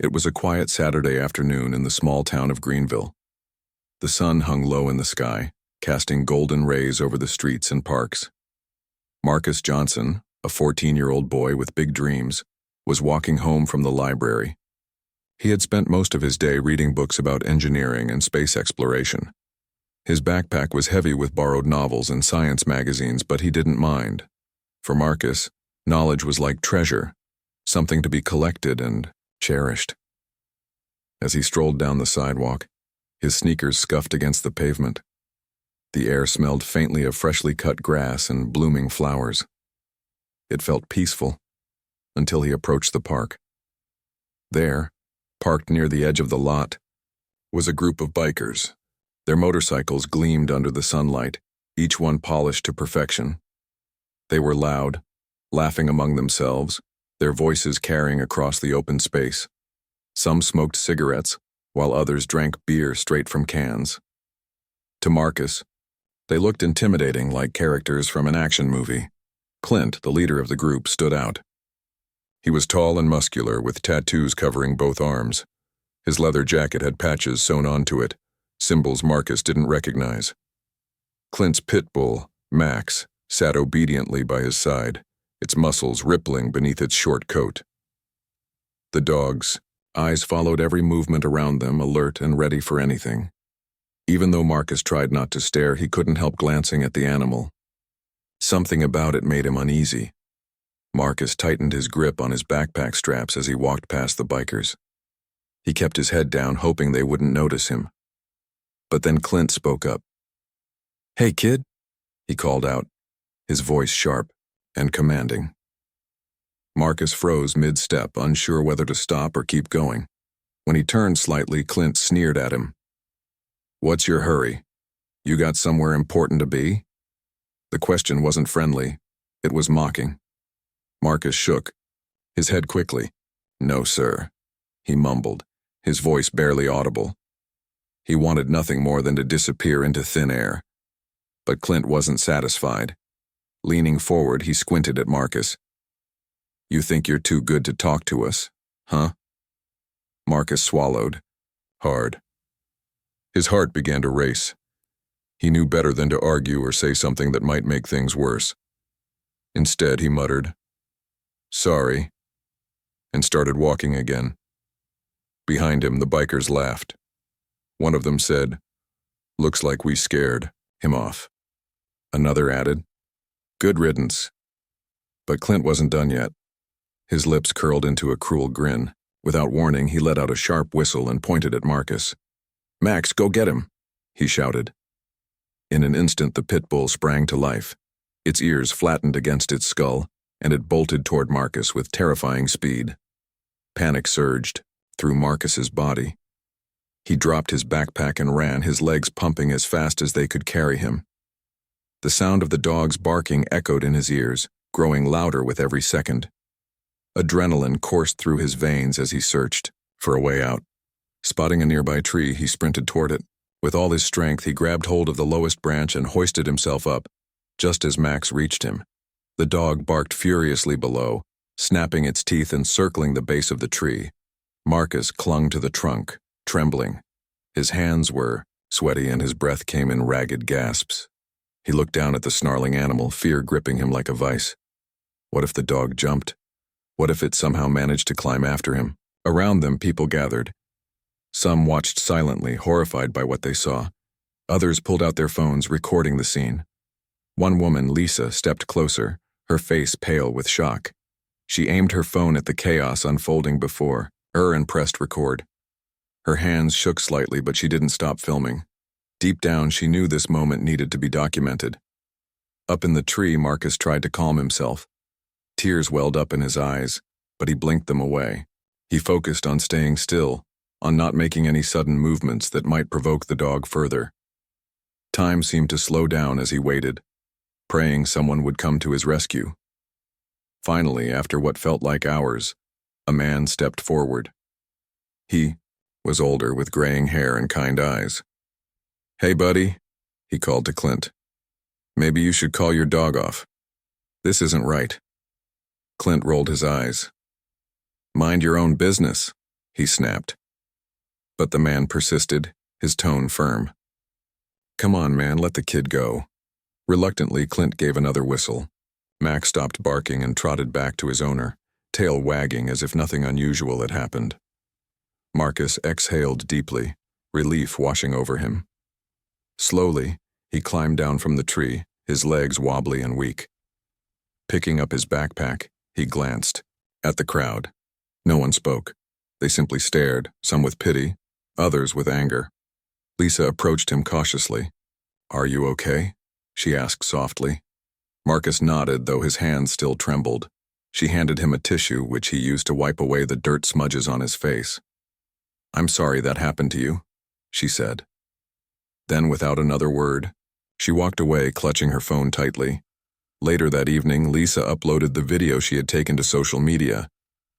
It was a quiet Saturday afternoon in the small town of Greenville. The sun hung low in the sky, casting golden rays over the streets and parks. Marcus Johnson, a 14-year-old boy with big dreams, was walking home from the library. He had spent most of his day reading books about engineering and space exploration. His backpack was heavy with borrowed novels and science magazines, but he didn't mind. For Marcus, knowledge was like treasure, something to be collected and cherished. As he strolled down the sidewalk, his sneakers scuffed against the pavement. The air smelled faintly of freshly cut grass and blooming flowers. It felt peaceful until he approached the park. There, parked near the edge of the lot, was a group of bikers. Their motorcycles gleamed under the sunlight, each one polished to perfection. They were loud, laughing among themselves, their voices carrying across the open space. Some smoked cigarettes, while others drank beer straight from cans. To Marcus, they looked intimidating, like characters from an action movie. Clint, the leader of the group, stood out. He was tall and muscular, with tattoos covering both arms. His leather jacket had patches sewn onto it, symbols Marcus didn't recognize. Clint's pit bull, Max, sat obediently by his side, its muscles rippling beneath its short coat. The dog's eyes followed every movement around them, alert and ready for anything. Even though Marcus tried not to stare, he couldn't help glancing at the animal. Something about it made him uneasy. Marcus tightened his grip on his backpack straps as he walked past the bikers. He kept his head down, hoping they wouldn't notice him. But then Clint spoke up. "Hey, kid," he called out, his voice sharp and commanding. Marcus froze mid-step, unsure whether to stop or keep going. When he turned slightly, Clint sneered at him. "What's your hurry? You got somewhere important to be?" The question wasn't friendly. It was mocking. Marcus shook, his head quickly. "No, sir," he mumbled, his voice barely audible. He wanted nothing more than to disappear into thin air. But Clint wasn't satisfied. Leaning forward, he squinted at Marcus. "You think you're too good to talk to us, huh?" Marcus swallowed, hard. His heart began to race. He knew better than to argue or say something that might make things worse. Instead, he muttered, "Sorry," and started walking again. Behind him, the bikers laughed. One of them said, "Looks like we scared him off." Another added, "Good riddance." But Clint wasn't done yet. His lips curled into a cruel grin. Without warning, he let out a sharp whistle and pointed at Marcus. "Max, go get him," he shouted. In an instant, the pit bull sprang to life. Its ears flattened against its skull, and it bolted toward Marcus with terrifying speed. Panic surged through Marcus's body. He dropped his backpack and ran, his legs pumping as fast as they could carry him. The sound of the dog's barking echoed in his ears, growing louder with every second. Adrenaline coursed through his veins as he searched for a way out. Spotting a nearby tree, he sprinted toward it. With all his strength, he grabbed hold of the lowest branch and hoisted himself up, just as Max reached him. The dog barked furiously below, snapping its teeth and circling the base of the tree. Marcus clung to the trunk, trembling. His hands were sweaty and his breath came in ragged gasps. He looked down at the snarling animal, fear gripping him like a vice. What if the dog jumped? What if it somehow managed to climb after him? Around them, people gathered. Some watched silently, horrified by what they saw. Others pulled out their phones, recording the scene. One woman, Lisa, stepped closer, her face pale with shock. She aimed her phone at the chaos unfolding before her and pressed record. Her hands shook slightly, but she didn't stop filming. Deep down, she knew this moment needed to be documented. Up in the tree, Marcus tried to calm himself. Tears welled up in his eyes, but he blinked them away. He focused on staying still, on not making any sudden movements that might provoke the dog further. Time seemed to slow down as he waited, praying someone would come to his rescue. Finally, after what felt like hours, a man stepped forward. He was older, with graying hair and kind eyes. "Hey, buddy," he called to Clint. "Maybe you should call your dog off. This isn't right." Clint rolled his eyes. "Mind your own business," he snapped. But the man persisted, his tone firm. Come on, man, let the kid go. Reluctantly, Clint gave another whistle. Mac stopped barking and trotted back to his owner, tail wagging as if nothing unusual had happened. Marcus exhaled deeply, relief washing over him. Slowly, he climbed down from the tree, his legs wobbly and weak. Picking up his backpack, he glanced at the crowd. No one spoke. They simply stared, some with pity, others with anger. Lisa approached him cautiously. Are you okay? She asked softly. Marcus nodded, though his hands still trembled. She handed him a tissue, which he used to wipe away the dirt smudges on his face. I'm sorry that happened to you, she said. Then, without another word, she walked away, clutching her phone tightly. Later that evening, Lisa uploaded the video she had taken to social media.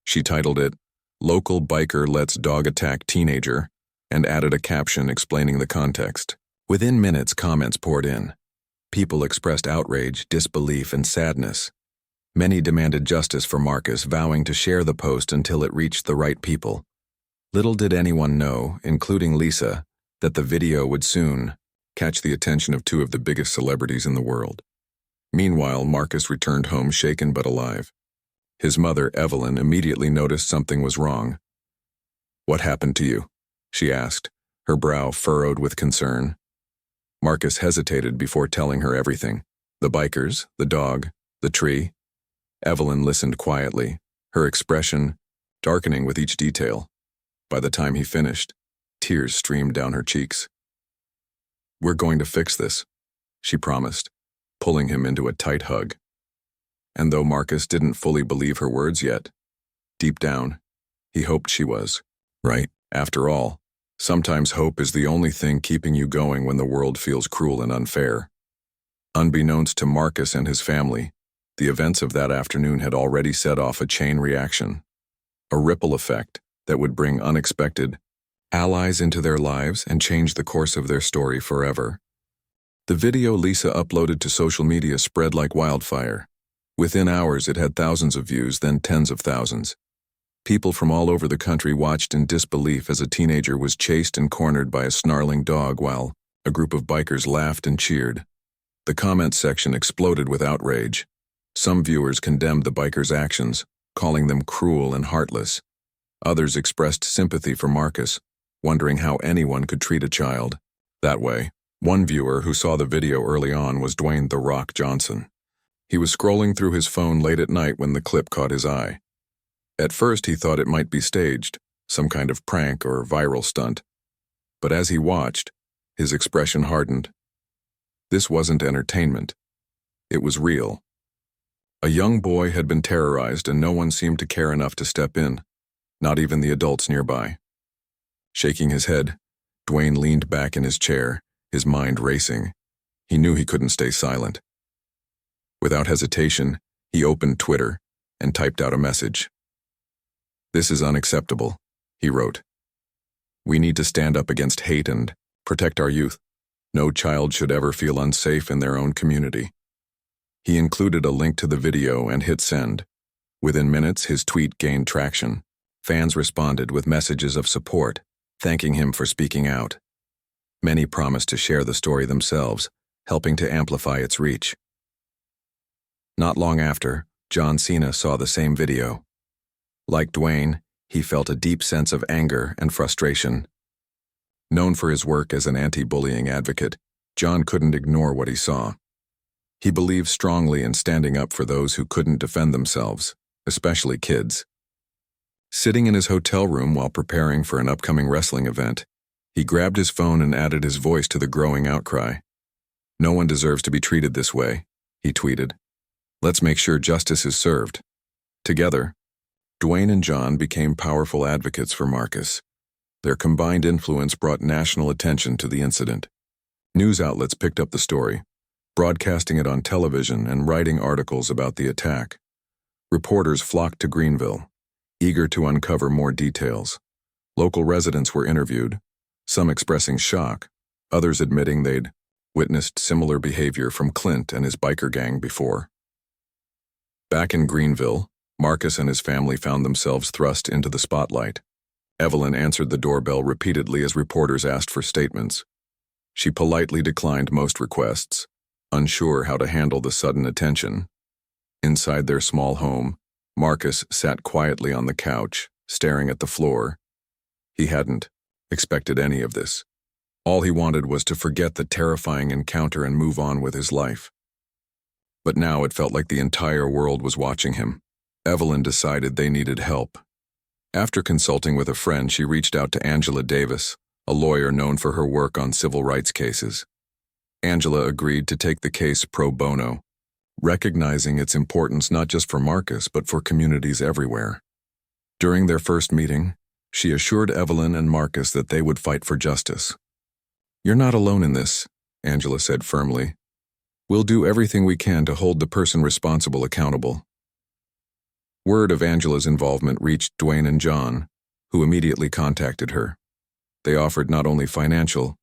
She titled it, Local Biker Lets Dog Attack Teenager, and added a caption explaining the context. Within minutes, comments poured in. People expressed outrage, disbelief, and sadness. Many demanded justice for Marcus, vowing to share the post until it reached the right people. Little did anyone know, including Lisa, that the video would soon catch the attention of two of the biggest celebrities in the world. Meanwhile, Marcus returned home shaken but alive. His mother, Evelyn, immediately noticed something was wrong. What happened to you? She asked, her brow furrowed with concern. Marcus hesitated before telling her everything. The bikers, the dog, the tree. Evelyn listened quietly, her expression darkening with each detail. By the time he finished, tears streamed down her cheeks. We're going to fix this, she promised, pulling him into a tight hug. And though Marcus didn't fully believe her words yet, deep down, he hoped she was right. After all, sometimes hope is the only thing keeping you going when the world feels cruel and unfair. Unbeknownst to Marcus and his family, the events of that afternoon had already set off a chain reaction, a ripple effect that would bring unexpected allies into their lives and change the course of their story forever. The video Lisa uploaded to social media spread like wildfire. Within hours, it had thousands of views, then tens of thousands. People from all over the country watched in disbelief as a teenager was chased and cornered by a snarling dog while a group of bikers laughed and cheered. The comments section exploded with outrage. Some viewers condemned the bikers' actions, calling them cruel and heartless. Others expressed sympathy for Marcus, wondering how anyone could treat a child that way. One viewer who saw the video early on was Dwayne "The Rock" Johnson. He was scrolling through his phone late at night when the clip caught his eye. At first, he thought it might be staged, some kind of prank or viral stunt. But as he watched, his expression hardened. This wasn't entertainment. It was real. A young boy had been terrorized and no one seemed to care enough to step in, not even the adults nearby. Shaking his head, Dwayne leaned back in his chair, his mind racing. He knew he couldn't stay silent. Without hesitation, he opened Twitter and typed out a message. This is unacceptable, he wrote. We need to stand up against hate and protect our youth. No child should ever feel unsafe in their own community. He included a link to the video and hit send. Within minutes, his tweet gained traction. Fans responded with messages of support, thanking him for speaking out. Many promised to share the story themselves, helping to amplify its reach. Not long after, John Cena saw the same video. Like Dwayne, he felt a deep sense of anger and frustration. Known for his work as an anti-bullying advocate, John couldn't ignore what he saw. He believed strongly in standing up for those who couldn't defend themselves, especially kids. Sitting in his hotel room while preparing for an upcoming wrestling event, he grabbed his phone and added his voice to the growing outcry. No one deserves to be treated this way, he tweeted. Let's make sure justice is served. Together, Dwayne and John became powerful advocates for Marcus. Their combined influence brought national attention to the incident. News outlets picked up the story, broadcasting it on television and writing articles about the attack. Reporters flocked to Greenville, eager to uncover more details. Local residents were interviewed, some expressing shock, others admitting they'd witnessed similar behavior from Clint and his biker gang before. Back in Greenville, Marcus and his family found themselves thrust into the spotlight. Evelyn answered the doorbell repeatedly as reporters asked for statements. She politely declined most requests, unsure how to handle the sudden attention. Inside their small home, Marcus sat quietly on the couch, staring at the floor. He hadn't expected any of this. All he wanted was to forget the terrifying encounter and move on with his life. But now it felt like the entire world was watching him. Evelyn decided they needed help. After consulting with a friend, she reached out to Angela Davis, a lawyer known for her work on civil rights cases. Angela agreed to take the case pro bono, recognizing its importance not just for Marcus but for communities everywhere. During their first meeting, she assured Evelyn and Marcus that they would fight for justice. "You're not alone in this," Angela said firmly. "We'll do everything we can to hold the person responsible accountable." Word of Angela's involvement reached Dwayne and John, who immediately contacted her. They offered not only financial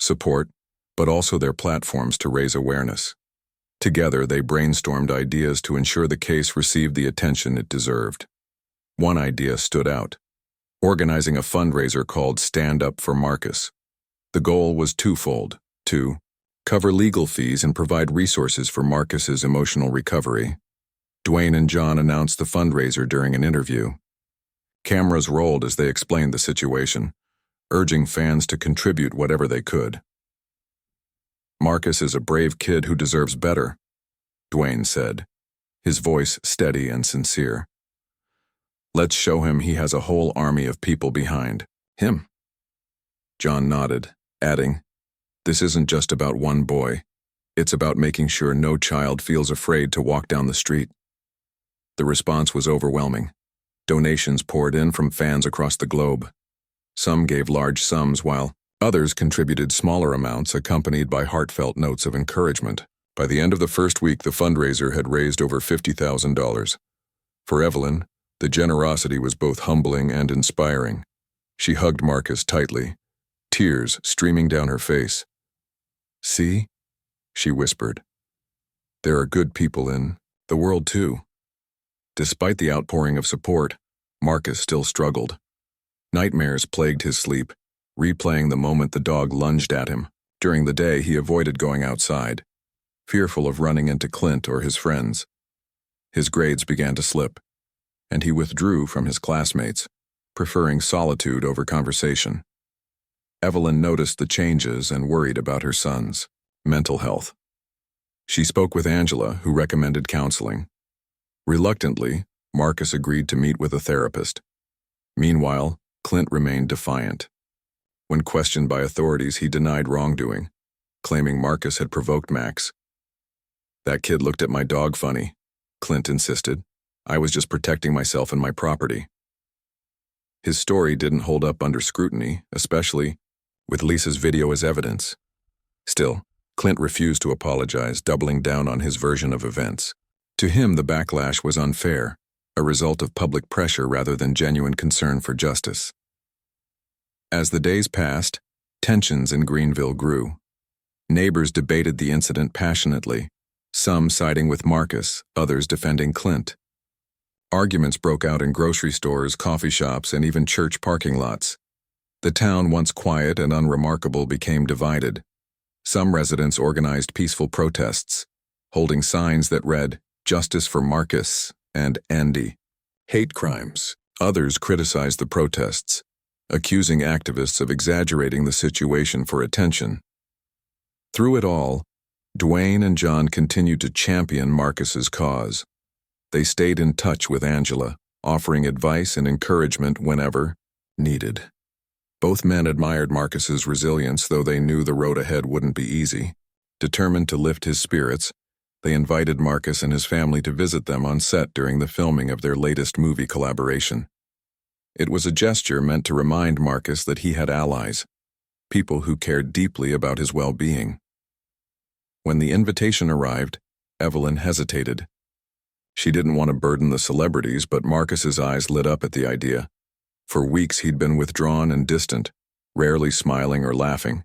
support, but also their platforms to raise awareness. Together, they brainstormed ideas to ensure the case received the attention it deserved. One idea stood out: organizing a fundraiser called Stand Up for Marcus. The goal was twofold: to cover legal fees and provide resources for Marcus's emotional recovery. Dwayne and John announced the fundraiser during an interview. Cameras rolled as they explained the situation, urging fans to contribute whatever they could. "Marcus is a brave kid who deserves better," Dwayne said, his voice steady and sincere. "Let's show him he has a whole army of people behind him." John nodded, adding, "This isn't just about one boy. It's about making sure no child feels afraid to walk down the street." The response was overwhelming. Donations poured in from fans across the globe. Some gave large sums, while others contributed smaller amounts accompanied by heartfelt notes of encouragement. By the end of the first week, the fundraiser had raised over $50,000. For Evelyn, the generosity was both humbling and inspiring. She hugged Marcus tightly, tears streaming down her face. "See?" she whispered. "There are good people in the world too." Despite the outpouring of support, Marcus still struggled. Nightmares plagued his sleep, replaying the moment the dog lunged at him. During the day, he avoided going outside, fearful of running into Clint or his friends. His grades began to slip, and he withdrew from his classmates, preferring solitude over conversation. Evelyn noticed the changes and worried about her son's mental health. She spoke with Angela, who recommended counseling. Reluctantly, Marcus agreed to meet with a therapist. Meanwhile, Clint remained defiant. When questioned by authorities, he denied wrongdoing, claiming Marcus had provoked Max. "That kid looked at my dog funny," Clint insisted. "I was just protecting myself and my property." His story didn't hold up under scrutiny, especially with Lisa's video as evidence. Still, Clint refused to apologize, doubling down on his version of events. To him, the backlash was unfair, a result of public pressure rather than genuine concern for justice. As the days passed, tensions in Greenville grew. Neighbors debated the incident passionately, some siding with Marcus, others defending Clint. Arguments broke out in grocery stores, coffee shops, and even church parking lots. The town, once quiet and unremarkable, became divided. Some residents organized peaceful protests, holding signs that read, "Justice for Marcus" and "Andy." Hate crimes. Others criticized the protests, accusing activists of exaggerating the situation for attention. Through it all, Dwayne and John continued to champion Marcus's cause. They stayed in touch with Angela, offering advice and encouragement whenever needed. Both men admired Marcus's resilience, though they knew the road ahead wouldn't be easy. Determined to lift his spirits, they invited Marcus and his family to visit them on set during the filming of their latest movie collaboration. It was a gesture meant to remind Marcus that he had allies, people who cared deeply about his well-being. When the invitation arrived, Evelyn hesitated. She didn't want to burden the celebrities, but Marcus's eyes lit up at the idea. For weeks he'd been withdrawn and distant, rarely smiling or laughing.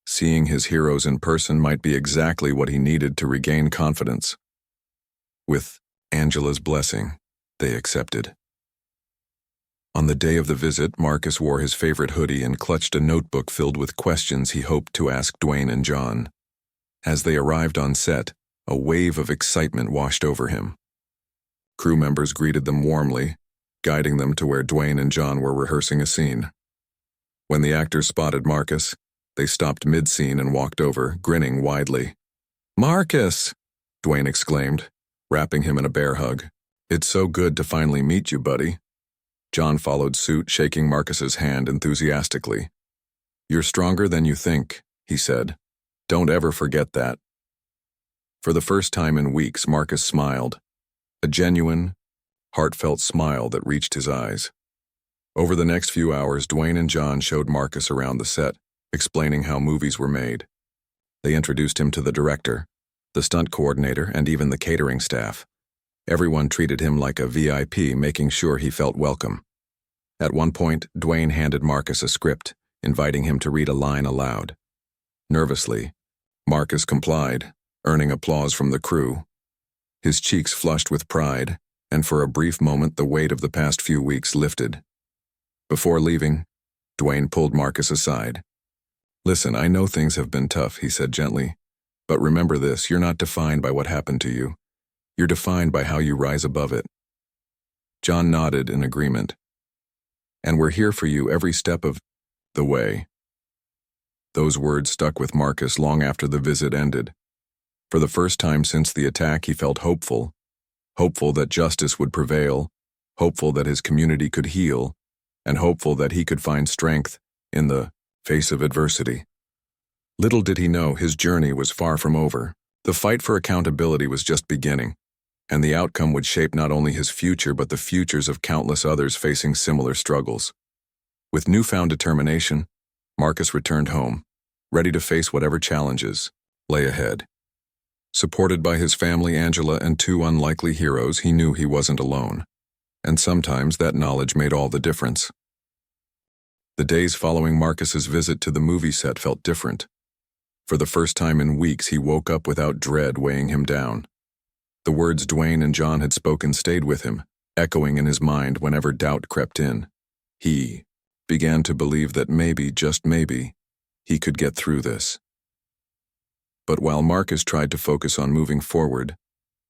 Seeing his heroes in person might be exactly what he needed to regain confidence. With Angela's blessing, they accepted. On the day of the visit, Marcus wore his favorite hoodie and clutched a notebook filled with questions he hoped to ask Dwayne and John. As they arrived on set, a wave of excitement washed over him. Crew members greeted them warmly, guiding them to where Dwayne and John were rehearsing a scene. When the actors spotted Marcus, they stopped mid-scene and walked over, grinning widely. "Marcus!" Dwayne exclaimed, wrapping him in a bear hug. "It's so good to finally meet you, buddy." John followed suit, shaking Marcus's hand enthusiastically. "You're stronger than you think," he said. "Don't ever forget that." For the first time in weeks, Marcus smiled, a genuine, heartfelt smile that reached his eyes. Over the next few hours, Dwayne and John showed Marcus around the set, explaining how movies were made. They introduced him to the director, the stunt coordinator, and even the catering staff. Everyone treated him like a VIP, making sure he felt welcome. At one point, Dwayne handed Marcus a script, inviting him to read a line aloud. Nervously, Marcus complied, earning applause from the crew. His cheeks flushed with pride, and for a brief moment the weight of the past few weeks lifted. Before leaving, Dwayne pulled Marcus aside. "Listen, I know things have been tough," he said gently, "but remember this, you're not defined by what happened to you. You're defined by how you rise above it." John nodded in agreement. "And we're here for you every step of the way." Those words stuck with Marcus long after the visit ended. For the first time since the attack, he felt hopeful. Hopeful that justice would prevail, hopeful that his community could heal, and hopeful that he could find strength in the face of adversity. Little did he know his journey was far from over. The fight for accountability was just beginning, and the outcome would shape not only his future but the futures of countless others facing similar struggles. With newfound determination, Marcus returned home, ready to face whatever challenges lay ahead. Supported by his family, Angela, and two unlikely heroes, he knew he wasn't alone. And sometimes that knowledge made all the difference. The days following Marcus's visit to the movie set felt different. For the first time in weeks, he woke up without dread weighing him down. The words Dwayne and John had spoken stayed with him, echoing in his mind whenever doubt crept in. He began to believe that maybe, just maybe, he could get through this. But while Marcus tried to focus on moving forward,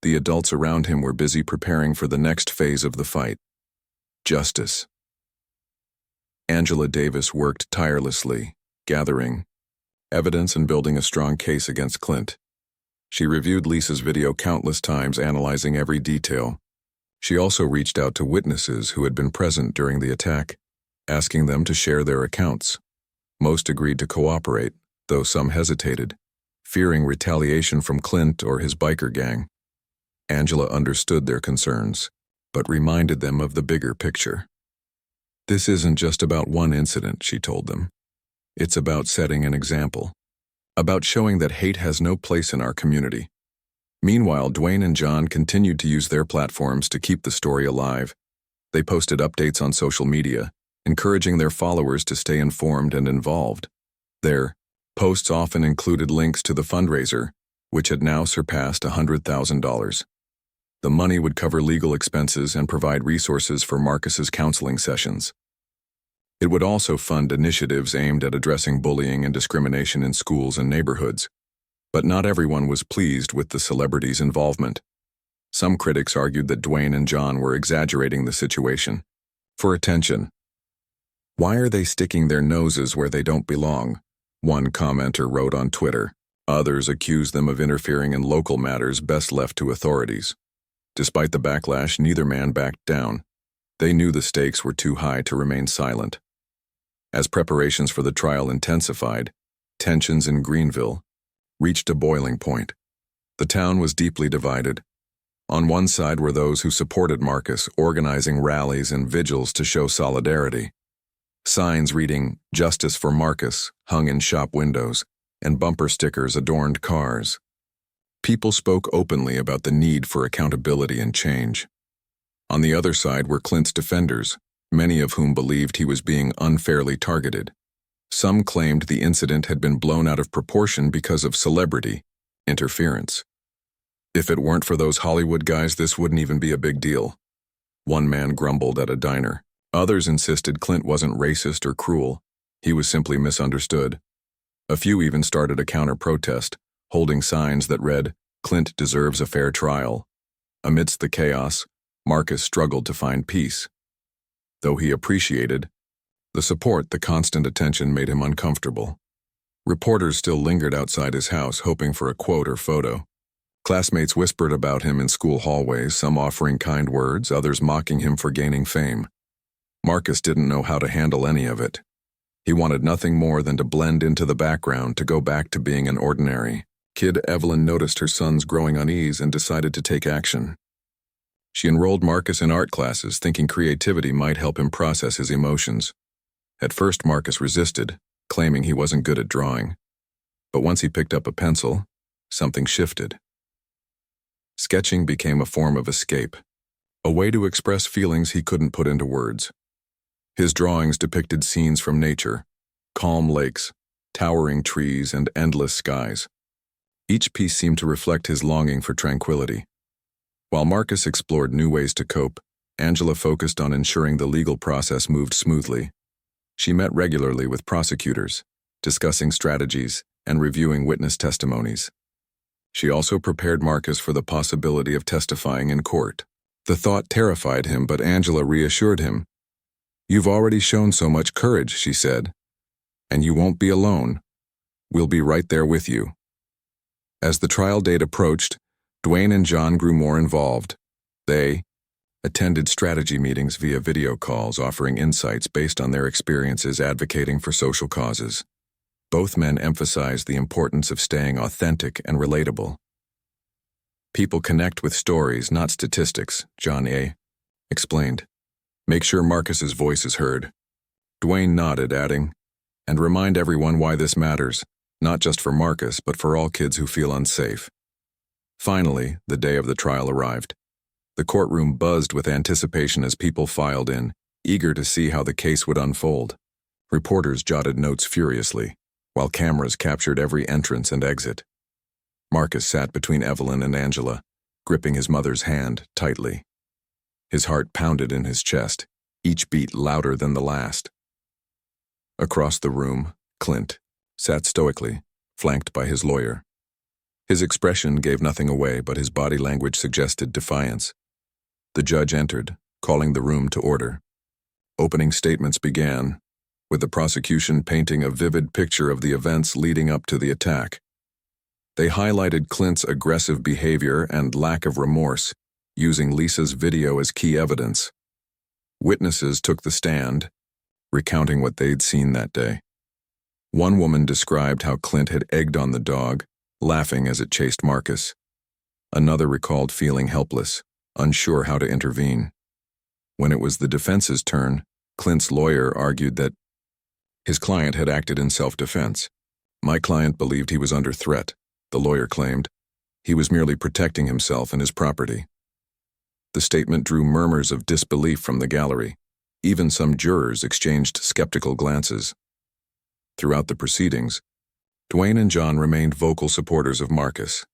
the adults around him were busy preparing for the next phase of the fight: justice. Angela Davis worked tirelessly, gathering evidence and building a strong case against Clint. She reviewed Lisa's video countless times, analyzing every detail. She also reached out to witnesses who had been present during the attack, asking them to share their accounts. Most agreed to cooperate, though some hesitated, fearing retaliation from Clint or his biker gang. Angela understood their concerns, but reminded them of the bigger picture. "This isn't just about one incident," she told them. "It's about setting an example, about showing that hate has no place in our community." Meanwhile, Dwayne and John continued to use their platforms to keep the story alive. They posted updates on social media, encouraging their followers to stay informed and involved. Their posts often included links to the fundraiser, which had now surpassed $100,000. The money would cover legal expenses and provide resources for Marcus's counseling sessions. It would also fund initiatives aimed at addressing bullying and discrimination in schools and neighborhoods. But not everyone was pleased with the celebrity's involvement. Some critics argued that Dwayne and John were exaggerating the situation for attention. "Why are they sticking their noses where they don't belong?" one commenter wrote on Twitter. Others accused them of interfering in local matters best left to authorities. Despite the backlash, neither man backed down. They knew the stakes were too high to remain silent. As preparations for the trial intensified, tensions in Greenville reached a boiling point. The town was deeply divided. On one side were those who supported Marcus, organizing rallies and vigils to show solidarity. Signs reading "Justice for Marcus" hung in shop windows, and bumper stickers adorned cars. People spoke openly about the need for accountability and change. On the other side were Clint's defenders, many of whom believed he was being unfairly targeted. Some claimed the incident had been blown out of proportion because of celebrity interference. "If it weren't for those Hollywood guys, this wouldn't even be a big deal," one man grumbled at a diner. Others insisted Clint wasn't racist or cruel. He was simply misunderstood. A few even started a counter-protest, holding signs that read, "Clint deserves a fair trial." Amidst the chaos, Marcus struggled to find peace. Though he appreciated the support, the constant attention made him uncomfortable. Reporters still lingered outside his house, hoping for a quote or photo. Classmates whispered about him in school hallways, some offering kind words, others mocking him for gaining fame. Marcus didn't know how to handle any of it. He wanted nothing more than to blend into the background, to go back to being an ordinary kid. Evelyn noticed her son's growing unease and decided to take action. She enrolled Marcus in art classes, thinking creativity might help him process his emotions. At first, Marcus resisted, claiming he wasn't good at drawing. But once he picked up a pencil, something shifted. Sketching became a form of escape, a way to express feelings he couldn't put into words. His drawings depicted scenes from nature, calm lakes, towering trees, and endless skies. Each piece seemed to reflect his longing for tranquility. While Marcus explored new ways to cope, Angela focused on ensuring the legal process moved smoothly. She met regularly with prosecutors, discussing strategies and reviewing witness testimonies. She also prepared Marcus for the possibility of testifying in court. The thought terrified him, but Angela reassured him. "You've already shown so much courage," she said, "and you won't be alone. We'll be right there with you." As the trial date approached, Dwayne and John grew more involved. They attended strategy meetings via video calls, offering insights based on their experiences advocating for social causes. Both men emphasized the importance of staying authentic and relatable. "People connect with stories, not statistics," John explained. "Make sure Marcus's voice is heard." Dwayne nodded, adding, "And remind everyone why this matters, not just for Marcus, but for all kids who feel unsafe." Finally, the day of the trial arrived. The courtroom buzzed with anticipation as people filed in, eager to see how the case would unfold. Reporters jotted notes furiously, while cameras captured every entrance and exit. Marcus sat between Evelyn and Angela, gripping his mother's hand tightly. His heart pounded in his chest, each beat louder than the last. Across the room, Clint sat stoically, flanked by his lawyer. His expression gave nothing away, but his body language suggested defiance. The judge entered, calling the room to order. Opening statements began, with the prosecution painting a vivid picture of the events leading up to the attack. They highlighted Clint's aggressive behavior and lack of remorse, using Lisa's video as key evidence. Witnesses took the stand, recounting what they'd seen that day. One woman described how Clint had egged on the dog, laughing as it chased Marcus. Another recalled feeling helpless, unsure how to intervene. When it was the defense's turn, Clint's lawyer argued that his client had acted in self-defense. "My client believed he was under threat," the lawyer claimed. "He was merely protecting himself and his property." The statement drew murmurs of disbelief from the gallery. Even some jurors exchanged skeptical glances. Throughout the proceedings, Dwayne and John remained vocal supporters of Marcus.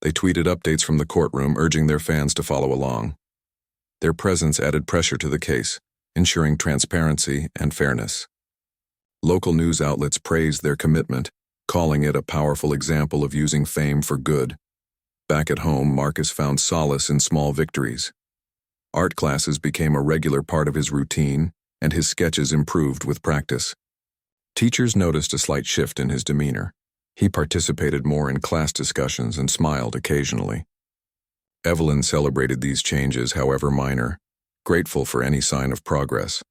They tweeted updates from the courtroom, urging their fans to follow along. Their presence added pressure to the case, ensuring transparency and fairness. Local news outlets praised their commitment, calling it a powerful example of using fame for good. Back at home, Marcus found solace in small victories. Art classes became a regular part of his routine, and his sketches improved with practice. Teachers noticed a slight shift in his demeanor. He participated more in class discussions and smiled occasionally. Evelyn celebrated these changes, however minor, grateful for any sign of progress.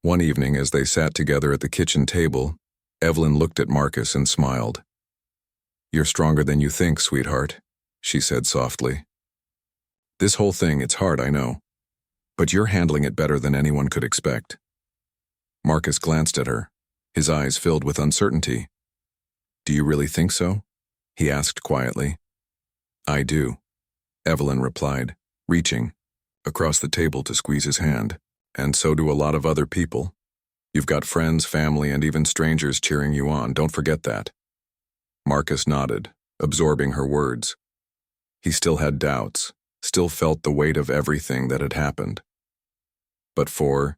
One evening, as they sat together at the kitchen table, Evelyn looked at Marcus and smiled. "You're stronger than you think, sweetheart," she said softly. "This whole thing, it's hard, I know, but you're handling it better than anyone could expect." Marcus glanced at her, his eyes filled with uncertainty. "Do you really think so?" he asked quietly. "I do," Evelyn replied, reaching across the table to squeeze his hand. "And so do a lot of other people. You've got friends, family, and even strangers cheering you on. Don't forget that." Marcus nodded, absorbing her words. He still had doubts, still felt the weight of everything that had happened. but for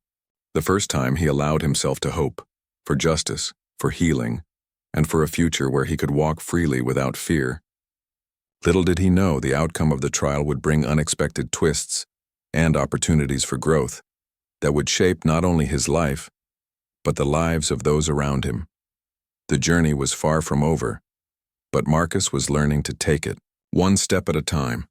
the first time he allowed himself to hope, for justice, for healing, and for a future where he could walk freely without fear. Little did he know the outcome of the trial would bring unexpected twists and opportunities for growth that would shape not only his life, but the lives of those around him. The journey was far from over, but Marcus was learning to take it, one step at a time.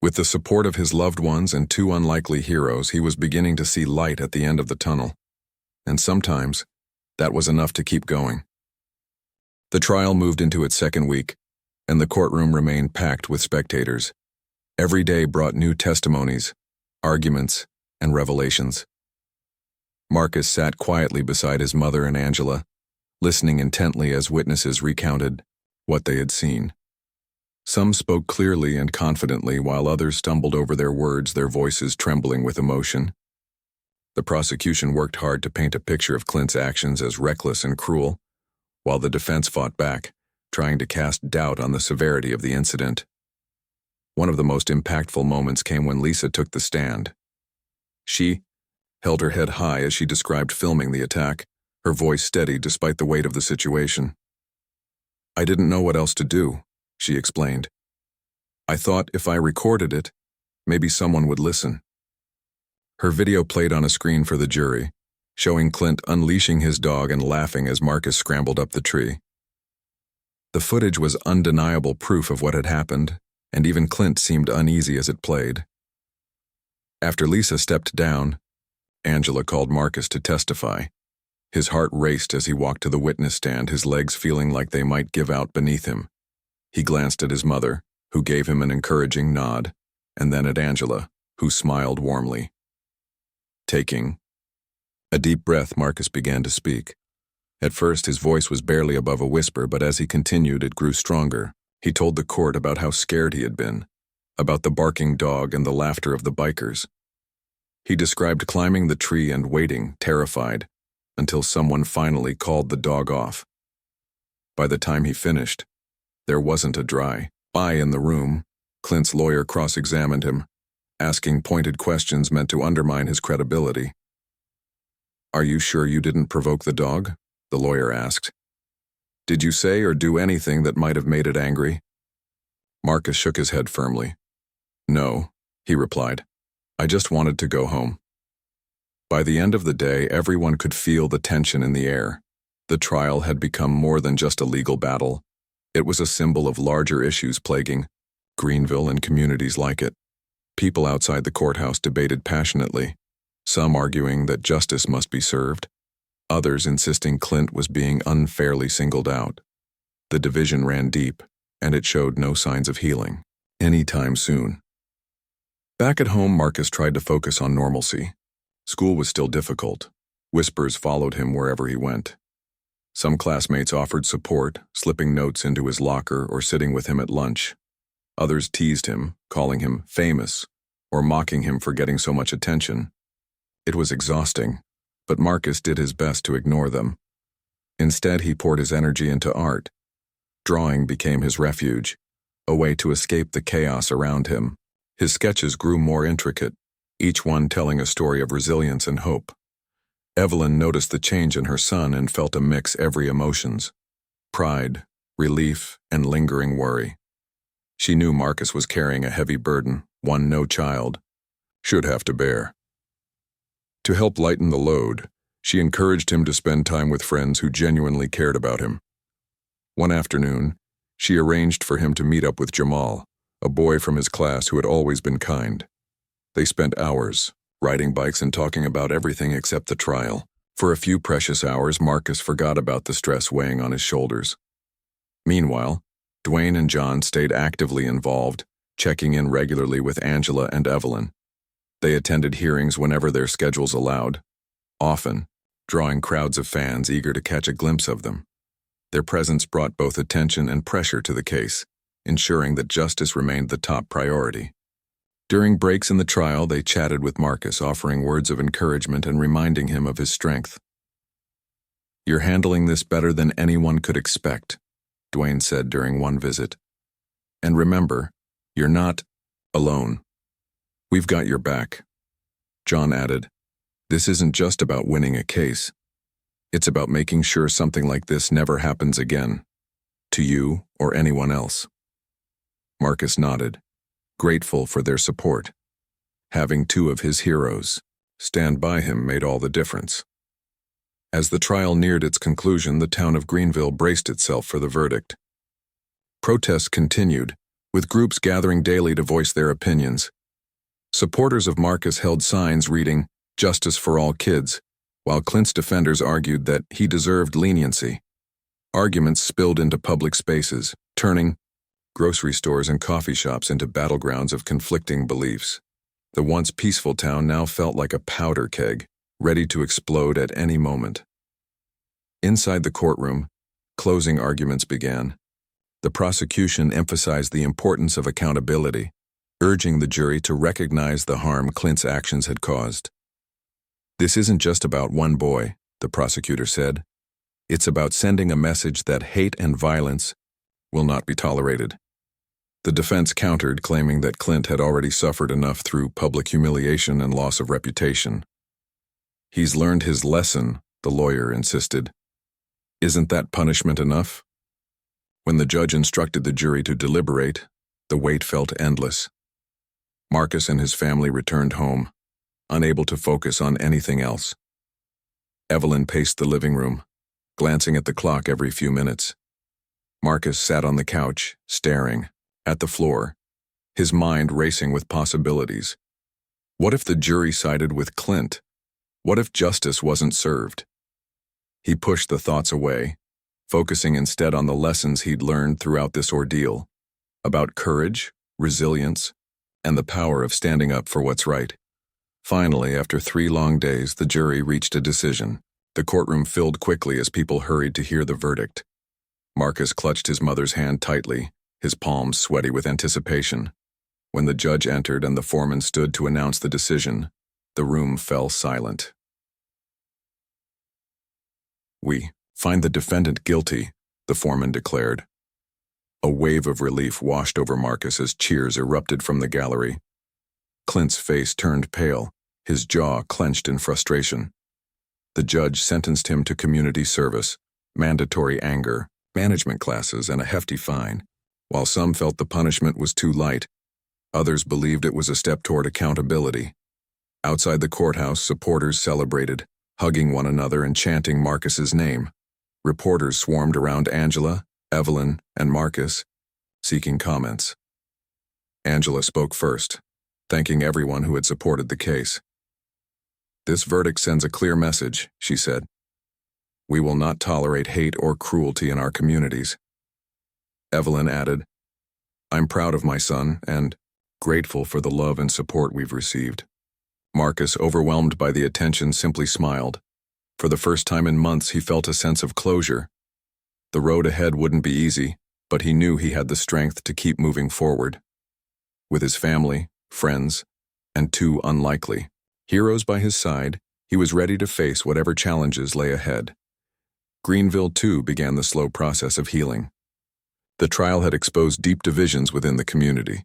With the support of his loved ones and two unlikely heroes, he was beginning to see light at the end of the tunnel. And sometimes, that was enough to keep going. The trial moved into its second week, and the courtroom remained packed with spectators. Every day brought new testimonies, arguments, and revelations. Marcus sat quietly beside his mother and Angela, listening intently as witnesses recounted what they had seen. Some spoke clearly and confidently, while others stumbled over their words, their voices trembling with emotion. The prosecution worked hard to paint a picture of Clint's actions as reckless and cruel, while the defense fought back, trying to cast doubt on the severity of the incident. One of the most impactful moments came when Lisa took the stand. She held her head high as she described filming the attack, her voice steady despite the weight of the situation. "I didn't know what else to do," she explained. "I thought if I recorded it, maybe someone would listen." Her video played on a screen for the jury, showing Clint unleashing his dog and laughing as Marcus scrambled up the tree. The footage was undeniable proof of what had happened, and even Clint seemed uneasy as it played. After Lisa stepped down, Angela called Marcus to testify. His heart raced as he walked to the witness stand, his legs feeling like they might give out beneath him. He glanced at his mother, who gave him an encouraging nod, and then at Angela, who smiled warmly. Taking a deep breath, Marcus began to speak. At first, his voice was barely above a whisper, but as he continued, it grew stronger. He told the court about how scared he had been, about the barking dog and the laughter of the bikers. He described climbing the tree and waiting, terrified, until someone finally called the dog off. By the time he finished, there wasn't a dry eye in the room. Clint's lawyer cross-examined him, asking pointed questions meant to undermine his credibility. "Are you sure you didn't provoke the dog?" the lawyer asked. "Did you say or do anything that might have made it angry?" Marcus shook his head firmly. "No," he replied. "I just wanted to go home." By the end of the day, everyone could feel the tension in the air. The trial had become more than just a legal battle. It was a symbol of larger issues plaguing Greenville and communities like it. People outside the courthouse debated passionately, some arguing that justice must be served, others insisting Clint was being unfairly singled out. The division ran deep, and it showed no signs of healing anytime soon. Back at home, Marcus tried to focus on normalcy. School was still difficult. Whispers followed him wherever he went. Some classmates offered support, slipping notes into his locker or sitting with him at lunch. Others teased him, calling him famous, or mocking him for getting so much attention. It was exhausting, but Marcus did his best to ignore them. Instead, he poured his energy into art. Drawing became his refuge, a way to escape the chaos around him. His sketches grew more intricate, each one telling a story of resilience and hope. Evelyn noticed the change in her son and felt a mix every emotions: pride, relief, and lingering worry. She knew Marcus was carrying a heavy burden, one no child should have to bear. To help lighten the load, she encouraged him to spend time with friends who genuinely cared about him. One afternoon, she arranged for him to meet up with Jamal, a boy from his class who had always been kind. They spent hours, riding bikes and talking about everything except the trial. For a few precious hours, Marcus forgot about the stress weighing on his shoulders. Meanwhile, Dwayne and John stayed actively involved, checking in regularly with Angela and Evelyn. They attended hearings whenever their schedules allowed, often drawing crowds of fans eager to catch a glimpse of them. Their presence brought both attention and pressure to the case, ensuring that justice remained the top priority. During breaks in the trial, they chatted with Marcus, offering words of encouragement and reminding him of his strength. "You're handling this better than anyone could expect," Dwayne said during one visit. "And remember, you're not alone. We've got your back." John added, This isn't just about winning a case. It's about making sure something like this never happens again, to you or anyone else. Marcus nodded, grateful for their support. Having two of his heroes stand by him made all the difference. As the trial neared its conclusion, the town of Greenville braced itself for the verdict. Protests continued, with groups gathering daily to voice their opinions. Supporters of Marcus held signs reading, "Justice for all kids," while Clint's defenders argued that he deserved leniency. Arguments spilled into public spaces, turning grocery stores and coffee shops into battlegrounds of conflicting beliefs. The once peaceful town now felt like a powder keg, ready to explode at any moment. Inside the courtroom, closing arguments began. The prosecution emphasized the importance of accountability, urging the jury to recognize the harm Clint's actions had caused. "This isn't just about one boy," the prosecutor said. "It's about sending a message that hate and violence will not be tolerated." The defense countered, claiming that Clint had already suffered enough through public humiliation and loss of reputation. "He's learned his lesson," the lawyer insisted. "Isn't that punishment enough?" When the judge instructed the jury to deliberate, the wait felt endless. Marcus and his family returned home, unable to focus on anything else. Evelyn paced the living room, glancing at the clock every few minutes. Marcus sat on the couch, staring at the floor, his mind racing with possibilities. What if the jury sided with Clint? What if justice wasn't served? He pushed the thoughts away, focusing instead on the lessons he'd learned throughout this ordeal, about courage, resilience, and the power of standing up for what's right. Finally, after 3 long days, the jury reached a decision. The courtroom filled quickly as people hurried to hear the verdict. Marcus clutched his mother's hand tightly, his palms sweaty with anticipation. When the judge entered and the foreman stood to announce the decision, the room fell silent. "We find the defendant guilty," the foreman declared. A wave of relief washed over Marcus as cheers erupted from the gallery. Clint's face turned pale, his jaw clenched in frustration. The judge sentenced him to community service, mandatory anger, management classes, and a hefty fine. While some felt the punishment was too light, others believed it was a step toward accountability. Outside the courthouse, supporters celebrated, hugging one another and chanting Marcus's name. Reporters swarmed around Angela, Evelyn, and Marcus, seeking comments. Angela spoke first, thanking everyone who had supported the case. "This verdict sends a clear message," she said. "We will not tolerate hate or cruelty in our communities." Evelyn added, "I'm proud of my son and grateful for the love and support we've received." Marcus, overwhelmed by the attention, simply smiled. For the first time in months, he felt a sense of closure. The road ahead wouldn't be easy, but he knew he had the strength to keep moving forward. With his family, friends, and 2 unlikely heroes by his side, he was ready to face whatever challenges lay ahead. Greenville, too, began the slow process of healing. The trial had exposed deep divisions within the community,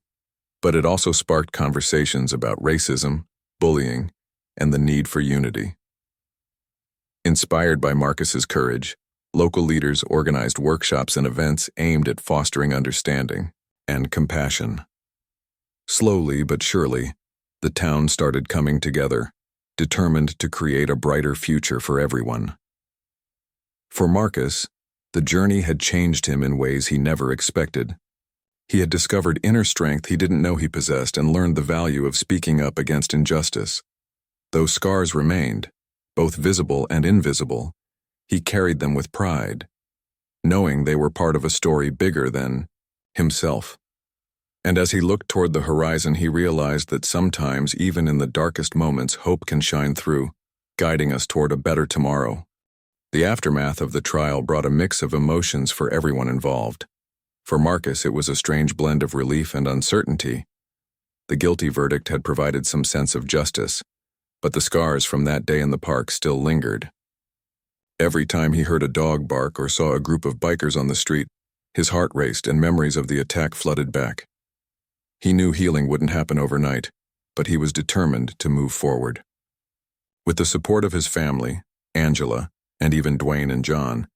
but it also sparked conversations about racism, bullying, and the need for unity. Inspired by Marcus's courage, local leaders organized workshops and events aimed at fostering understanding and compassion. Slowly but surely, the town started coming together, determined to create a brighter future for everyone. For Marcus, the journey had changed him in ways he never expected. He had discovered inner strength he didn't know he possessed and learned the value of speaking up against injustice. Though scars remained, both visible and invisible, he carried them with pride, knowing they were part of a story bigger than himself. And as he looked toward the horizon, he realized that sometimes, even in the darkest moments, hope can shine through, guiding us toward a better tomorrow. The aftermath of the trial brought a mix of emotions for everyone involved. For Marcus, it was a strange blend of relief and uncertainty. The guilty verdict had provided some sense of justice, but the scars from that day in the park still lingered. Every time he heard a dog bark or saw a group of bikers on the street, his heart raced and memories of the attack flooded back. He knew healing wouldn't happen overnight, but he was determined to move forward. With the support of his family, Angela, and even Dwayne and John,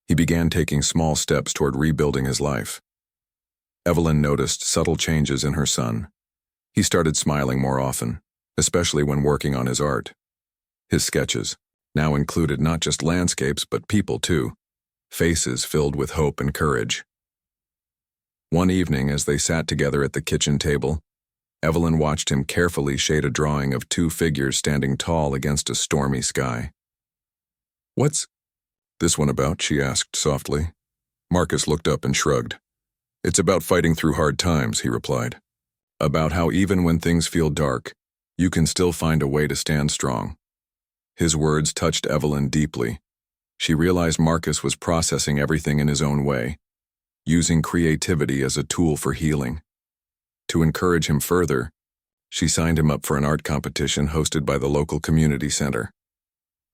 he began taking small steps toward rebuilding his life. Evelyn noticed subtle changes in her son. He started smiling more often, especially when working on his art. His sketches now included not just landscapes but people too, faces filled with hope and courage. One evening, as they sat together at the kitchen table, Evelyn watched him carefully shade a drawing of two figures standing tall against a stormy sky. "What's this one about?" she asked softly. Marcus looked up and shrugged. "It's about fighting through hard times," he replied. "About how even when things feel dark, you can still find a way to stand strong." His words touched Evelyn deeply. She realized Marcus was processing everything in his own way, using creativity as a tool for healing. To encourage him further, she signed him up for an art competition hosted by the local community center.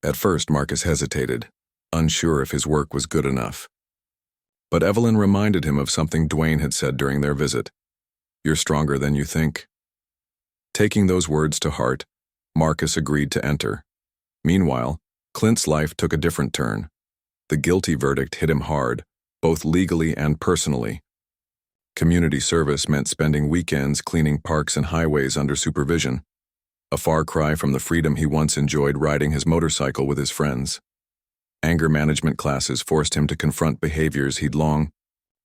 At first, Marcus hesitated, unsure if his work was good enough. But Evelyn reminded him of something Dwayne had said during their visit. "You're stronger than you think." Taking those words to heart, Marcus agreed to enter. Meanwhile, Clint's life took a different turn. The guilty verdict hit him hard, both legally and personally. Community service meant spending weekends cleaning parks and highways under supervision, a far cry from the freedom he once enjoyed riding his motorcycle with his friends. Anger management classes forced him to confront behaviors he'd long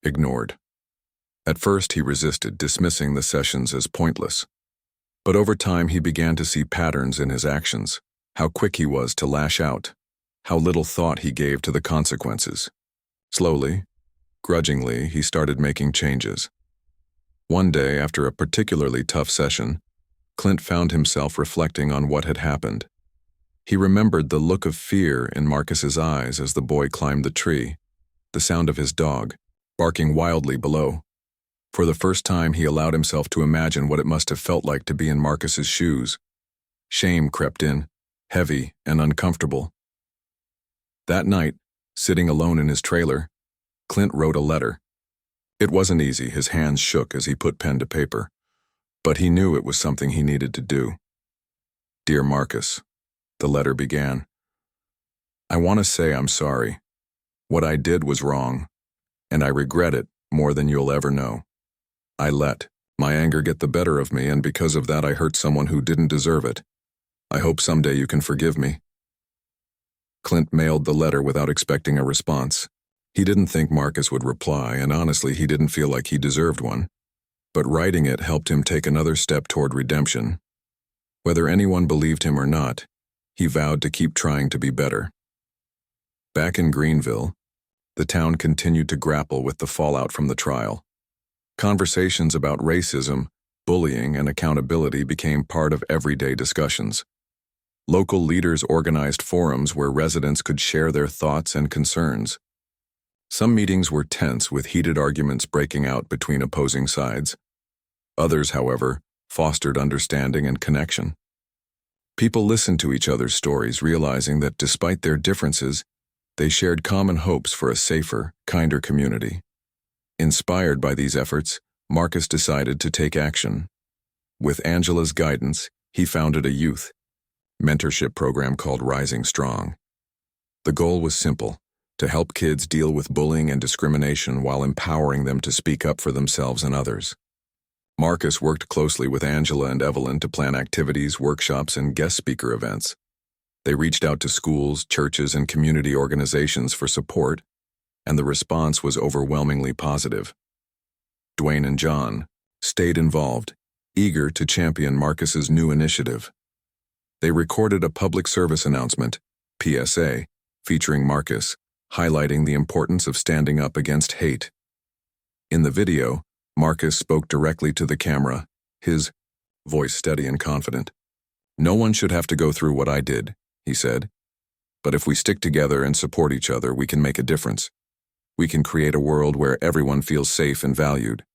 ignored. At first, he resisted, dismissing the sessions as pointless. But over time, he began to see patterns in his actions, how quick he was to lash out, how little thought he gave to the consequences. Slowly, grudgingly, he started making changes. One day, after a particularly tough session, Clint found himself reflecting on what had happened. He remembered the look of fear in Marcus's eyes as the boy climbed the tree, the sound of his dog, barking wildly below. For the first time, he allowed himself to imagine what it must have felt like to be in Marcus's shoes. Shame crept in, heavy and uncomfortable. That night, sitting alone in his trailer, Clint wrote a letter. It wasn't easy, his hands shook as he put pen to paper, but he knew it was something he needed to do. "Dear Marcus," the letter began, "I want to say I'm sorry. What I did was wrong, and I regret it more than you'll ever know. I let my anger get the better of me, and because of that I hurt someone who didn't deserve it. I hope someday you can forgive me." Clint mailed the letter without expecting a response. He didn't think Marcus would reply, and honestly, he didn't feel like he deserved one. But writing it helped him take another step toward redemption. Whether anyone believed him or not, he vowed to keep trying to be better. Back in Greenville, the town continued to grapple with the fallout from the trial. Conversations about racism, bullying, and accountability became part of everyday discussions. Local leaders organized forums where residents could share their thoughts and concerns. Some meetings were tense, with heated arguments breaking out between opposing sides. Others, however, fostered understanding and connection. People listened to each other's stories, realizing that despite their differences, they shared common hopes for a safer, kinder community. Inspired by these efforts, Marcus decided to take action. With Angela's guidance, he founded a youth mentorship program called Rising Strong. The goal was simple: to help kids deal with bullying and discrimination while empowering them to speak up for themselves and others. Marcus worked closely with Angela and Evelyn to plan activities, workshops, and guest speaker events. They reached out to schools, churches, and community organizations for support, and the response was overwhelmingly positive. Dwayne and John stayed involved, eager to champion Marcus's new initiative. They recorded a public service announcement, PSA, featuring Marcus, highlighting the importance of standing up against hate. In the video, Marcus spoke directly to the camera, his voice steady and confident. "No one should have to go through what I did," he said. "But if we stick together and support each other, we can make a difference. We can create a world where everyone feels safe and valued."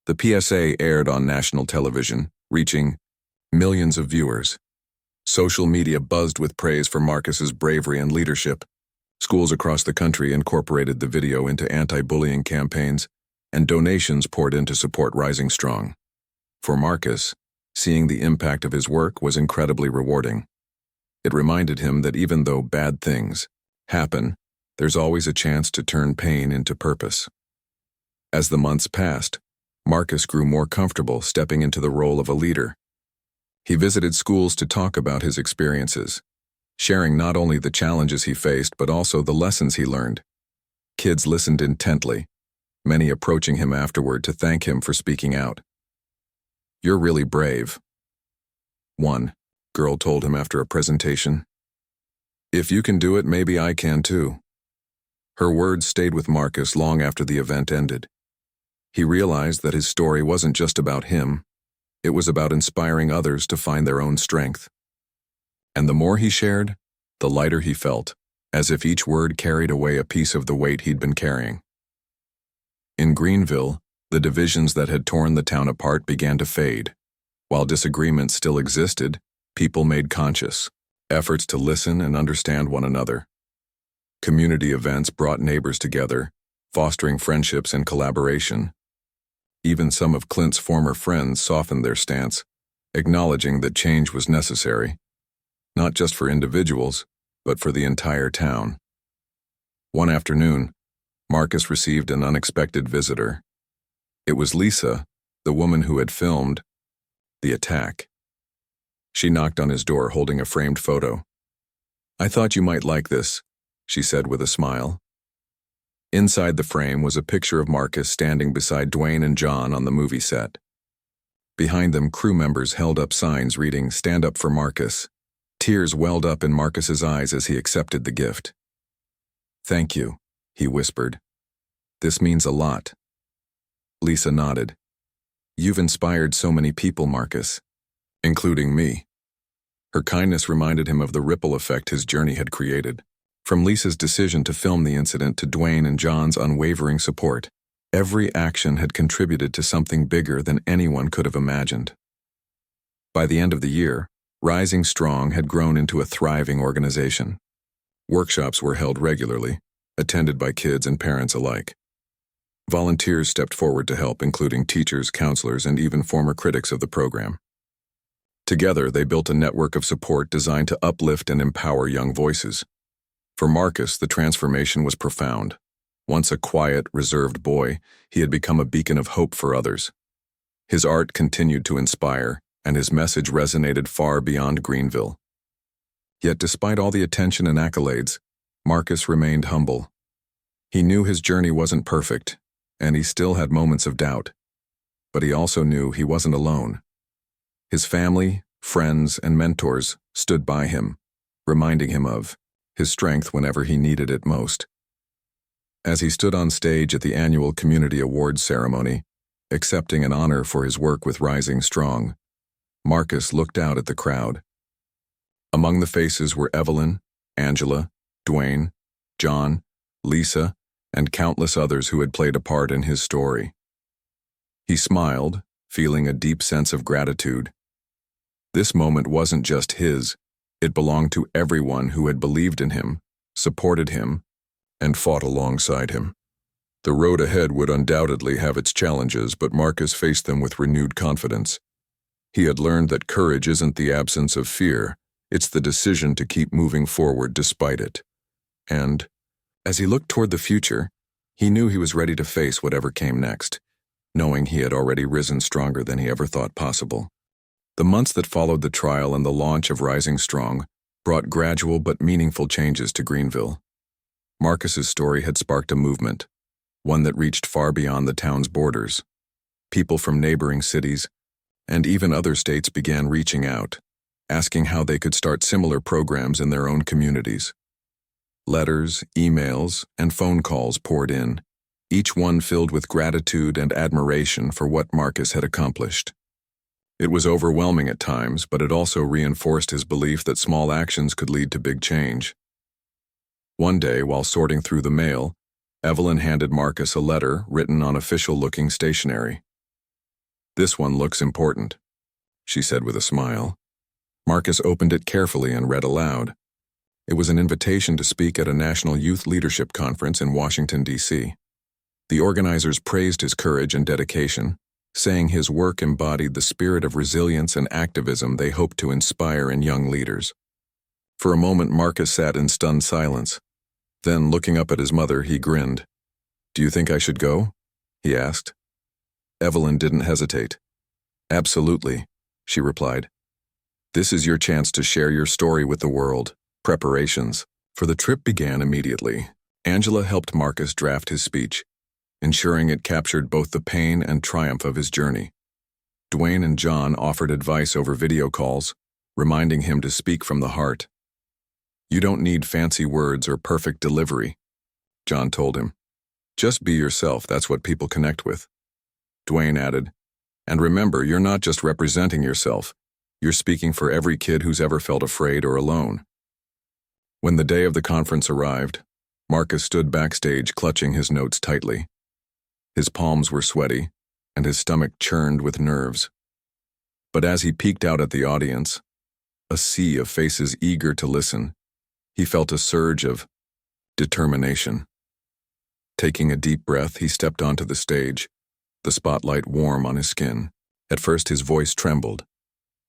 The PSA aired on national television, reaching millions of viewers. Social media buzzed with praise for Marcus's bravery and leadership. Schools across the country incorporated the video into anti-bullying campaigns, and donations poured in to support Rising Strong. For Marcus, seeing the impact of his work was incredibly rewarding. It reminded him that even though bad things happen, there's always a chance to turn pain into purpose. As the months passed, Marcus grew more comfortable stepping into the role of a leader. He visited schools to talk about his experiences, sharing not only the challenges he faced but also the lessons he learned. Kids listened intently, many approaching him afterward to thank him for speaking out. "You're really brave," one girl told him after a presentation. "If you can do it, maybe I can too." Her words stayed with Marcus long after the event ended. He realized that his story wasn't just about him, it was about inspiring others to find their own strength. And the more he shared, the lighter he felt, as if each word carried away a piece of the weight he'd been carrying. In Greenville, the divisions that had torn the town apart began to fade. While disagreements still existed, people made conscious efforts to listen and understand one another. Community events brought neighbors together, fostering friendships and collaboration. Even some of Clint's former friends softened their stance, acknowledging that change was necessary, not just for individuals, but for the entire town. One afternoon, Marcus received an unexpected visitor. It was Lisa, the woman who had filmed the attack. She knocked on his door holding a framed photo. "I thought you might like this," she said with a smile. Inside the frame was a picture of Marcus standing beside Dwayne and John on the movie set. Behind them, crew members held up signs reading, "Stand up for Marcus." Tears welled up in Marcus's eyes as he accepted the gift. "Thank you," he whispered. "This means a lot." Lisa nodded. "You've inspired so many people, Marcus, including me." Her kindness reminded him of the ripple effect his journey had created. From Lisa's decision to film the incident to Dwayne and John's unwavering support, every action had contributed to something bigger than anyone could have imagined. By the end of the year, Rising Strong had grown into a thriving organization. Workshops were held regularly, attended by kids and parents alike. Volunteers stepped forward to help, including teachers, counselors, and even former critics of the program. Together, they built a network of support designed to uplift and empower young voices. For Marcus, the transformation was profound. Once a quiet, reserved boy, he had become a beacon of hope for others. His art continued to inspire, and his message resonated far beyond Greenville. Yet despite all the attention and accolades, Marcus remained humble. He knew his journey wasn't perfect, and he still had moments of doubt. But he also knew he wasn't alone. His family, friends, and mentors stood by him, reminding him of his strength whenever he needed it most. As he stood on stage at the annual Community Awards ceremony, accepting an honor for his work with Rising Strong, Marcus looked out at the crowd. Among the faces were Evelyn, Angela, Dwayne, John, Lisa, and countless others who had played a part in his story. He smiled, feeling a deep sense of gratitude. This moment wasn't just his, it belonged to everyone who had believed in him, supported him, and fought alongside him. The road ahead would undoubtedly have its challenges, but Marcus faced them with renewed confidence. He had learned that courage isn't the absence of fear, it's the decision to keep moving forward despite it. And, as he looked toward the future, he knew he was ready to face whatever came next, knowing he had already risen stronger than he ever thought possible. The months that followed the trial and the launch of Rising Strong brought gradual but meaningful changes to Greenville. Marcus's story had sparked a movement, one that reached far beyond the town's borders. People from neighboring cities, and even other states began reaching out, asking how they could start similar programs in their own communities. Letters, emails, and phone calls poured in, each one filled with gratitude and admiration for what Marcus had accomplished. It was overwhelming at times, but it also reinforced his belief that small actions could lead to big change. One day, while sorting through the mail, Evelyn handed Marcus a letter written on official-looking stationery. "This one looks important," she said with a smile. Marcus opened it carefully and read aloud. It was an invitation to speak at a National Youth Leadership Conference in Washington, D.C. The organizers praised his courage and dedication, saying his work embodied the spirit of resilience and activism they hoped to inspire in young leaders. For a moment, Marcus sat in stunned silence. Then, looking up at his mother, he grinned. "Do you think I should go?" he asked. Evelyn didn't hesitate. "Absolutely," she replied. "This is your chance to share your story with the world." Preparations for the trip began immediately. Angela helped Marcus draft his speech, ensuring it captured both the pain and triumph of his journey. Dwayne and John offered advice over video calls, reminding him to speak from the heart. "You don't need fancy words or perfect delivery," John told him. "Just be yourself, that's what people connect with." Dwayne added, "And remember, you're not just representing yourself, you're speaking for every kid who's ever felt afraid or alone." When the day of the conference arrived, Marcus stood backstage clutching his notes tightly. His palms were sweaty, and his stomach churned with nerves. But as he peeked out at the audience, a sea of faces eager to listen, he felt a surge of determination. Taking a deep breath, he stepped onto the stage, the spotlight warm on his skin. At first his voice trembled,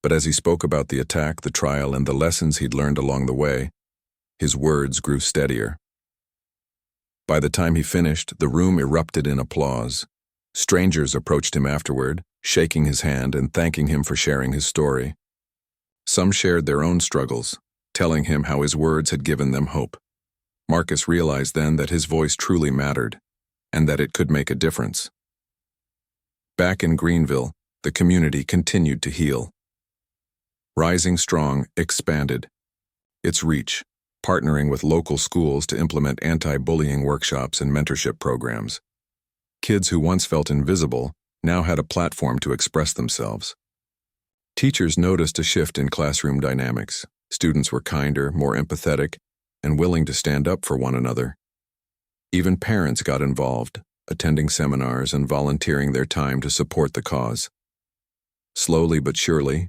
but as he spoke about the attack, the trial, and the lessons he'd learned along the way, his words grew steadier. By the time he finished, the room erupted in applause. Strangers approached him afterward, shaking his hand and thanking him for sharing his story. Some shared their own struggles, telling him how his words had given them hope. Marcus realized then that his voice truly mattered, and that it could make a difference. Back in Greenville, the community continued to heal. Rising Strong expanded its reach, partnering with local schools to implement anti-bullying workshops and mentorship programs. Kids who once felt invisible now had a platform to express themselves. Teachers noticed a shift in classroom dynamics. Students were kinder, more empathetic, and willing to stand up for one another. Even parents got involved, attending seminars and volunteering their time to support the cause. Slowly but surely,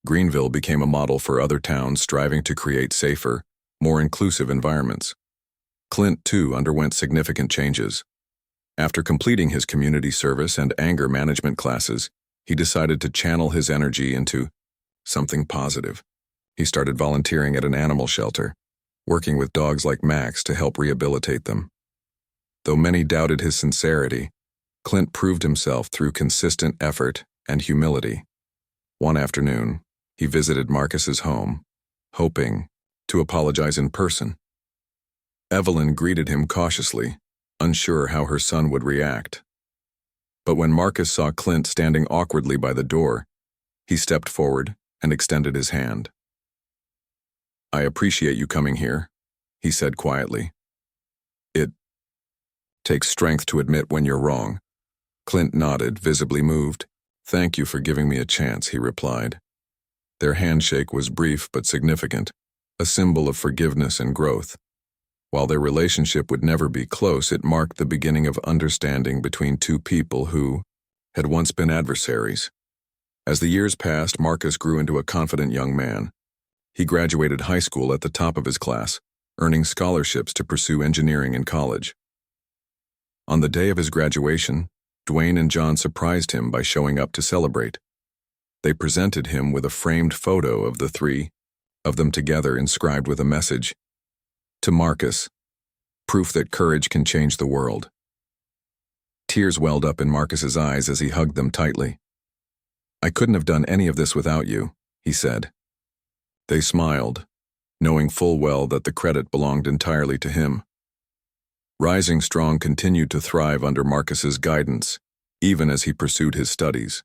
Greenville became a model for other towns striving to create safer, more inclusive environments. Clint, too, underwent significant changes. After completing his community service and anger management classes, he decided to channel his energy into something positive. He started volunteering at an animal shelter, working with dogs like Max to help rehabilitate them. Though many doubted his sincerity, Clint proved himself through consistent effort and humility. One afternoon, he visited Marcus's home, hoping to apologize in person. Evelyn greeted him cautiously, unsure how her son would react. But when Marcus saw Clint standing awkwardly by the door, he stepped forward and extended his hand. "I appreciate you coming here," he said quietly. "It takes strength to admit when you're wrong." Clint nodded, visibly moved. "Thank you for giving me a chance," he replied. Their handshake was brief but significant, a symbol of forgiveness and growth. While their relationship would never be close, it marked the beginning of understanding between two people who had once been adversaries. As the years passed, Marcus grew into a confident young man. He graduated high school at the top of his class, earning scholarships to pursue engineering in college. On the day of his graduation, Dwayne and John surprised him by showing up to celebrate. They presented him with a framed photo of the three of them together, inscribed with a message, "To Marcus, proof that courage can change the world." Tears welled up in Marcus's eyes as he hugged them tightly. "I couldn't have done any of this without you," he said. They smiled, knowing full well that the credit belonged entirely to him. Rising Strong continued to thrive under Marcus's guidance, even as he pursued his studies.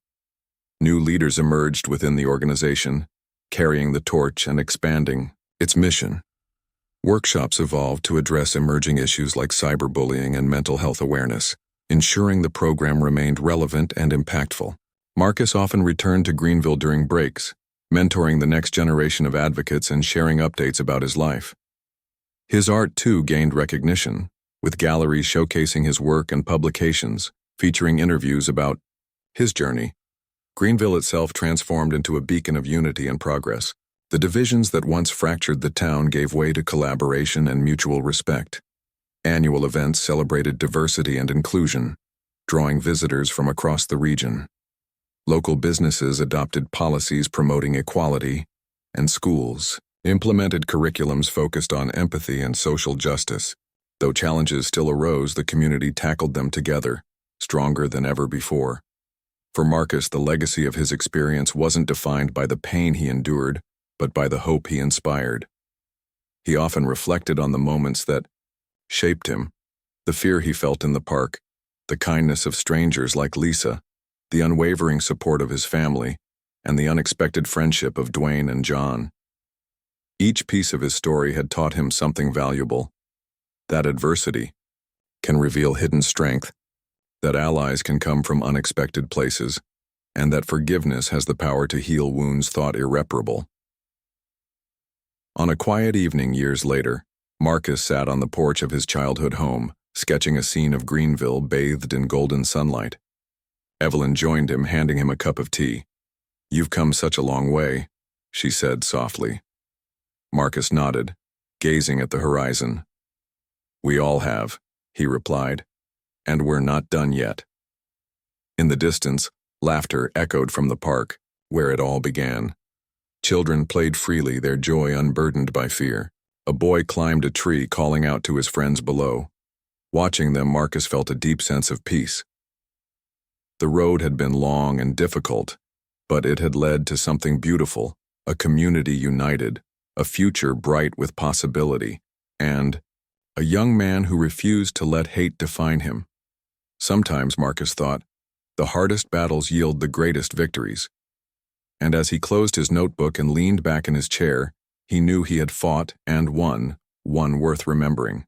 New leaders emerged within the organization, carrying the torch and expanding its mission. Workshops evolved to address emerging issues like cyberbullying and mental health awareness, ensuring the program remained relevant and impactful. Marcus often returned to Greenville during breaks, mentoring the next generation of advocates and sharing updates about his life. His art, too, gained recognition, with galleries showcasing his work and publications featuring interviews about his journey. Greenville itself transformed into a beacon of unity and progress. The divisions that once fractured the town gave way to collaboration and mutual respect. Annual events celebrated diversity and inclusion, drawing visitors from across the region. Local businesses adopted policies promoting equality, and schools Implemented curriculums focused on empathy and social justice. Though challenges still arose, the community tackled them together, stronger than ever before. For Marcus, the legacy of his experience wasn't defined by the pain he endured, but by the hope he inspired. He often reflected on the moments that shaped him, the fear he felt in the park, the kindness of strangers like Lisa, the unwavering support of his family, and the unexpected friendship of Dwayne and John. Each piece of his story had taught him something valuable, that adversity can reveal hidden strength, that allies can come from unexpected places, and that forgiveness has the power to heal wounds thought irreparable. On a quiet evening years later, Marcus sat on the porch of his childhood home, sketching a scene of Greenville bathed in golden sunlight. Evelyn joined him, handing him a cup of tea. "You've come such a long way," she said softly. Marcus nodded, gazing at the horizon. "We all have," he replied, "and we're not done yet." In the distance, laughter echoed from the park, where it all began. Children played freely, their joy unburdened by fear. A boy climbed a tree, calling out to his friends below. Watching them, Marcus felt a deep sense of peace. The road had been long and difficult, but it had led to something beautiful, a community united, a future bright with possibility, and a young man who refused to let hate define him. Sometimes, Marcus thought, the hardest battles yield the greatest victories. And as he closed his notebook and leaned back in his chair, he knew he had fought and won, one worth remembering.